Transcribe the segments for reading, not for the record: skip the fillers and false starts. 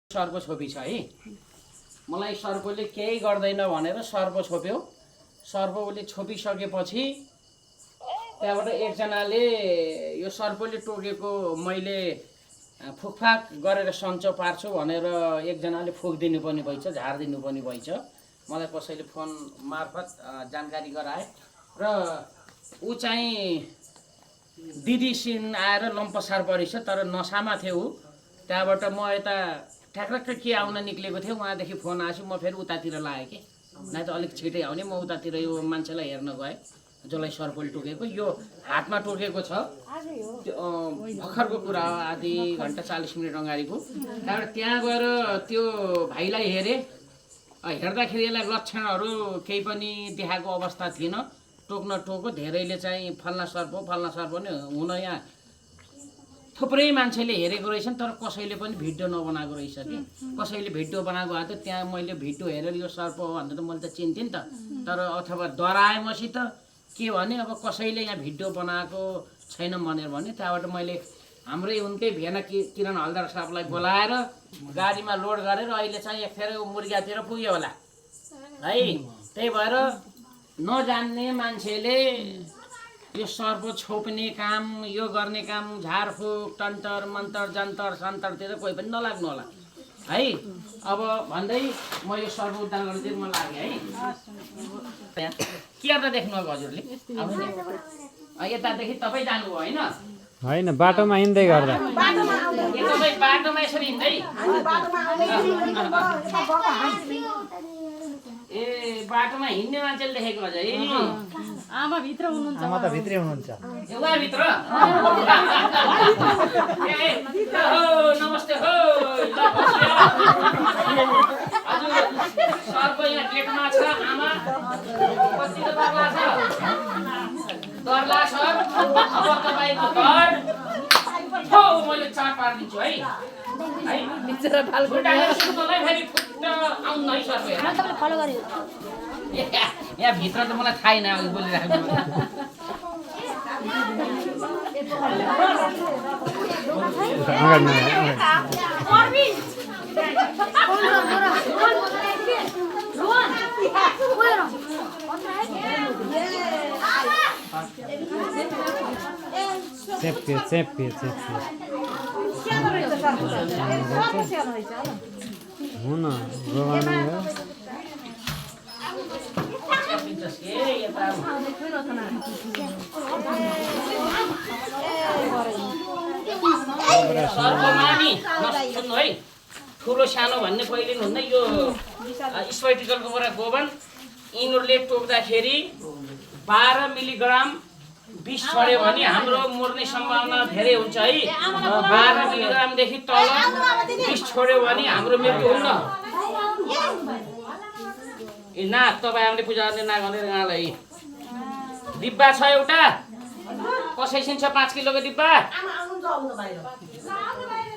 सर्प छोपी छ है। मलाई सर्पले केही गर्दैन भनेर सर्प छोप्यो। सर्प उसले छोपिसकेपछि त्यहाँबाट एकजनाले यो सर्पले टोकेको मैले फुकफाक गरेर सन्चो पार्छु भनेर एकजनाले फुकिदिनु पनि भइछ, झारिदिनु पनि भइछ। मलाई कसैले फोन मार्फत जानकारी गराए र ऊ चाहिँ दिदीसिन आएर लम्पसार परिछ, तर नसामा थियो ऊ। त्यहाँबाट म यता ठ्याक्क के आउन निक्लेको थियो, उहाँदेखि फोन आएछ। म फेरि उतातिर लागेँ कि नै त अलिक छिटै आउने। म उतातिर यो मान्छेलाई हेर्न गएँ जसलाई सर्पले टोकेको। यो हातमा टोकेको छ, भर्खरको कुरा हो, आधी घन्टा 40 मिनट अगाडिको। त्यहाँबाट त्यहाँ गएर त्यो भाइलाई हेरेँ। हेर्दाखेरि यसलाई लक्षणहरू केही पनि देखाएको अवस्था थिएन। टोक्न टोको धेरैले चाहिँ फल्ना सर्प नै हुन यहाँ थुप्रै मान्छेले हेरेको रहेछन्, तर कसैले पनि भिडियो नबनाएको रहेछ कि। कसैले भिडियो बनाएको भए त त्यहाँ मैले भिडियो हेरेर यो सर्प हो भनेर त मैले त चिन्थेँ नि त। तर अथवा डराए मसित के भने अब कसैले यहाँ भिडियो बनाएको छैन भनेर भने त्यहाँबाट मैले हाम्रै उनकै भेना किरण हलदार साहबलाई बोलाएर गाडीमा लोड गरेर अहिले चाहिँ फेरि मुर्गियातिर पुग्यो होला है। त्यही भएर नजान्ने मान्छेले यो सर्प छोप्ने काम, यो गर्ने काम, झारफुक टन्टर मन्तर जन्तर सन्तरतिर कोही पनि नलाग्नु होला है। अब भन्दै म यो सर्प उद्धार गर्न चाहिँ म लागेँ है। के गर्दा देख्नुभएको हजुरले? यतादेखि तपाईँ जानुभयो होइन? होइन, बाटोमा हिँड्दै गर्दा। तपाईँ बाटोमा यसरी हिँड्दै? ए, बाटोमा हिँड्ने मान्छेले देखेको अझै? आमा भित्र हुनुहुन्छ। आमा त भित्रै हुनुहुन्छ। उहाँ भित्र? नमस्ते हो। हजुर सर्प यहाँ गेटमा छ। आमा कतिको डरला छ? डरला छ। अब तपाईँको घर हो मैले चाट पारिदिन्छु है। यहाँ भित्र त मलाई थाहै न बोलिरहेको। हुन सुन्नु है, ठुलो सानो भन्ने पहिले हुन्न। यो स्पाइटिकलको कुरा गोबन यिनीहरूले टोक्दाखेरि 12 मिलिग्राम विष छोड्यो भने हाम्रो मर्ने सम्भावना धेरै हुन्छ है। 12 मिलिग्रामदेखि तल विष छोड्यो भने हाम्रो मृत्यु हुन्न। ए नाग तपाईँ हामीले पूजा गर्ने नाग भनेर यहाँलाई डिब्बा छ एउटा, कसै छिन्छ 5 किलोको डिब्बा।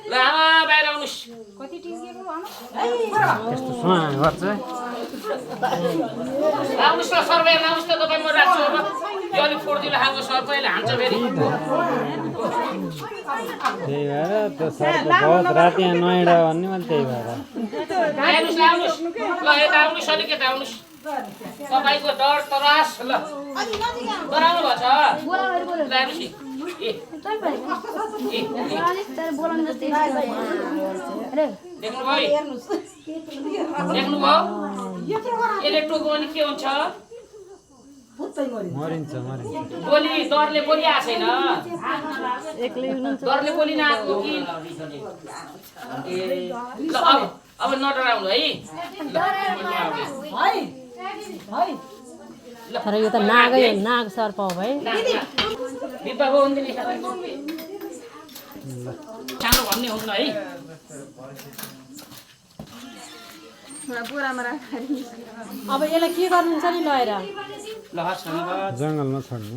ल आमा बाहिर आउनुहोस्। आउनुहोस् न सर्वे, आउनुहोस् न तपाईँ, म राख्छु। अब यो अलिक फोडिदिलो खाएको सर्पले हान्छ फेरि। त्यही भएर त्यो सर्प बहुत राति यहाँ नहिँडा भन्ने मैले त्यही भएर। आउनुहोस् ल, आउनुहोस् ल, यता आउनुहोस्, अलिक यता आउनुहोस्। तपाईँको डर तरास ल डराउनु भएको छ। देख्नुभयो यसले टोक्यो भने के हुन्छ? मरिन्छ मरिन्छ। बोली डरले बोलिआएको छैन, डरले बोलिन आएको कि? ल अब नडराउनु है। तर यो त नागै हो, नाग सर्प हो भाइ। सानो भन्ने हुन्न है। अब यसलाई के गर्नुहुन्छ नि लगेर? ल हस् धन्यवाद। जङ्गलमा छोड्नु।